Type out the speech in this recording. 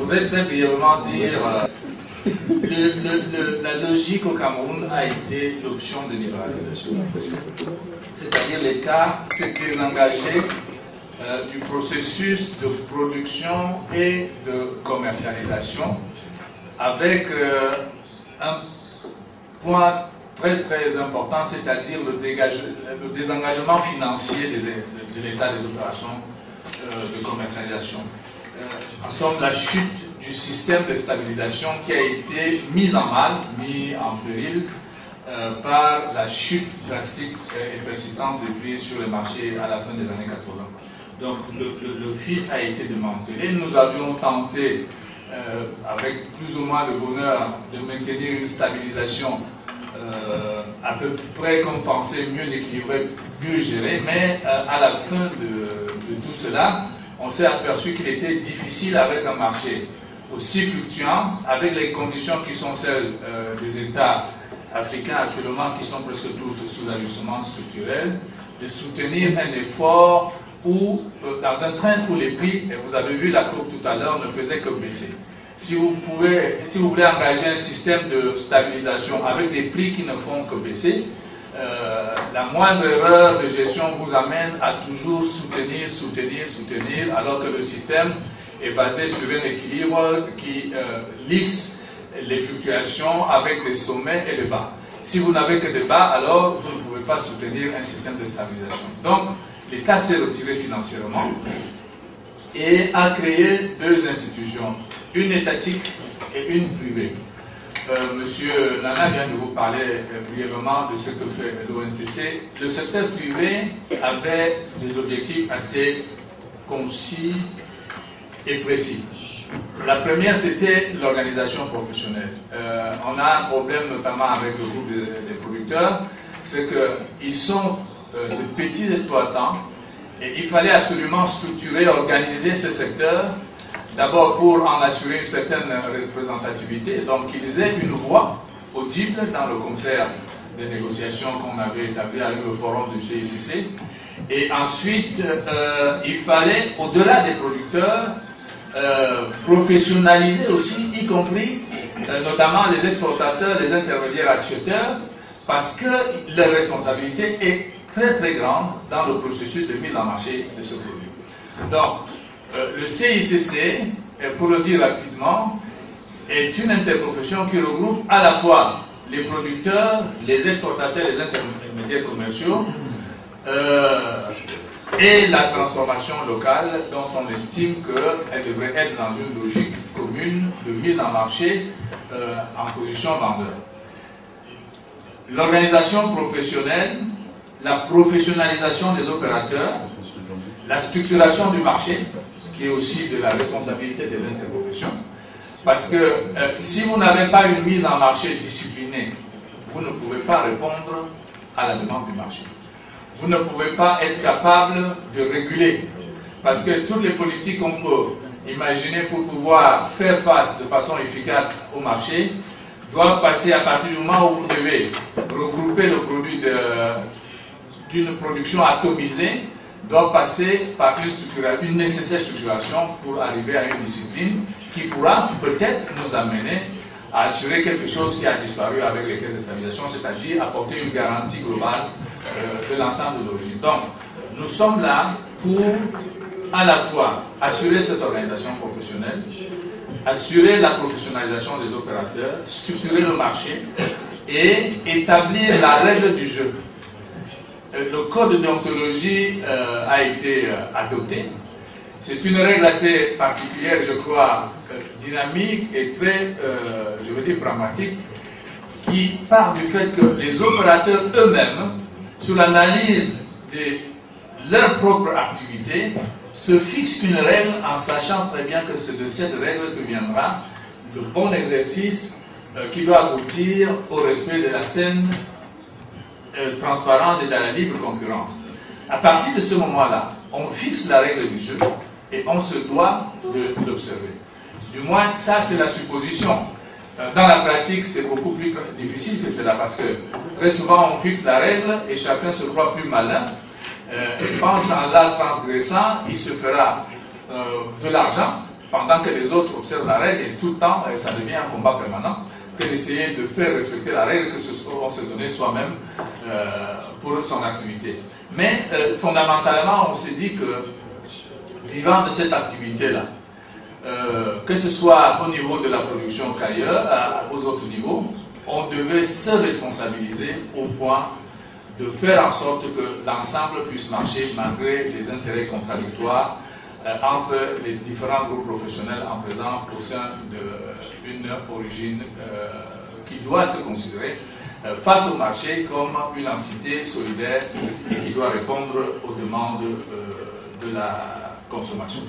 voudrais très brièvement dire la logique au Cameroun a été l'option de libéralisation. C'est-à-dire l'État s'est désengagé du processus de production et de commercialisation avec un point très très important, c'est-à-dire le désengagement financier de l'État des opérations de commercialisation. En somme, la chute du système de stabilisation qui a été mis en péril par la chute drastique et persistante des prix sur le marché à la fin des années 80. Donc l'office a été démantelé. Nous avions tenté, avec plus ou moins de bonheur, de maintenir une stabilisation à peu près compensée, mieux équilibrée, mieux gérée, mais à la fin de tout cela, on s'est aperçu qu'il était difficile avec un marché aussi fluctuant, avec les conditions qui sont celles des États africains actuellement, qui sont presque tous sous ajustement structurel, de soutenir un effort où, dans un train où les prix, et vous avez vu la courbe tout à l'heure, ne faisaient que baisser. Si vous voulez engager un système de stabilisation avec des prix qui ne font que baisser, la moindre erreur de gestion vous amène à toujours soutenir, alors que le système est basé sur un équilibre qui lisse les fluctuations avec des sommets et des bas. Si vous n'avez que des bas, alors vous ne pouvez pas soutenir un système de stabilisation. Donc, l'État s'est retiré financièrement et a créé deux institutions, une étatique et une privée. Monsieur Nana vient de vous parler brièvement de ce que fait l'ONCC. Le secteur privé avait des objectifs assez concis et précis. La première, c'était l'organisation professionnelle. On a un problème notamment avec le groupe des producteurs, c'est qu'ils sont de petits exploitants et il fallait absolument structurer, organiser ce secteur, d'abord pour en assurer une certaine représentativité, donc qu'ils aient une voix audible dans le concert des négociations qu'on avait établi avec le forum du CICC. Et ensuite, il fallait, au-delà des producteurs, professionnaliser aussi, y compris notamment les exportateurs, les intermédiaires acheteurs, parce que leur responsabilité est très très grande dans le processus de mise en marché de ce produit. Donc, le CICC, pour le dire rapidement, est une interprofession qui regroupe à la fois les producteurs, les exportateurs, les intermédiaires commerciaux et la transformation locale dont on estime qu'elle devrait être dans une logique commune de mise en marché en position vendeur. L'organisation professionnelle, la professionnalisation des opérateurs, la structuration du marché, qui est aussi de la responsabilité de l'interprofession, parce que si vous n'avez pas une mise en marché disciplinée, vous ne pouvez pas répondre à la demande du marché. Vous ne pouvez pas être capable de réguler, parce que toutes les politiques qu'on peut imaginer pour pouvoir faire face de façon efficace au marché doivent passer à partir du moment où vous devez regrouper le produit d'une production atomisée, doit passer par une nécessaire structuration pour arriver à une discipline qui pourra peut-être nous amener à assurer quelque chose qui a disparu avec les caisses de stabilisation, c'est-à-dire apporter une garantie globale de l'ensemble de l'origine. Donc, nous sommes là pour à la fois assurer cette organisation professionnelle, assurer la professionnalisation des opérateurs, structurer le marché et établir la règle du jeu. Le code de déontologie a été adopté. C'est une règle assez particulière, je crois, dynamique et très, je veux dire, pragmatique, qui part du fait que les opérateurs eux-mêmes, sur l'analyse de leur propre activité, se fixent une règle en sachant très bien que c'est de cette règle que viendra le bon exercice qui doit aboutir au respect de la saine transparence et de la libre concurrence. À partir de ce moment-là, on fixe la règle du jeu et on se doit de l'observer. Du moins, ça c'est la supposition. Dans la pratique, c'est beaucoup plus difficile que cela parce que très souvent on fixe la règle et chacun se croit plus malin et pense qu'en la transgressant, il se fera de l'argent pendant que les autres observent la règle, et tout le temps, ça devient un combat permanent, que d'essayer de faire respecter la règle que on s'est donné soi-même pour son activité. Mais fondamentalement, on s'est dit que, vivant de cette activité-là, que ce soit au niveau de la production qu'ailleurs, aux autres niveaux, on devait se responsabiliser au point de faire en sorte que l'ensemble puisse marcher malgré les intérêts contradictoires entre les différents groupes professionnels en présence au sein d'une origine qui doit se considérer face au marché comme une entité solidaire et qui doit répondre aux demandes de la consommation.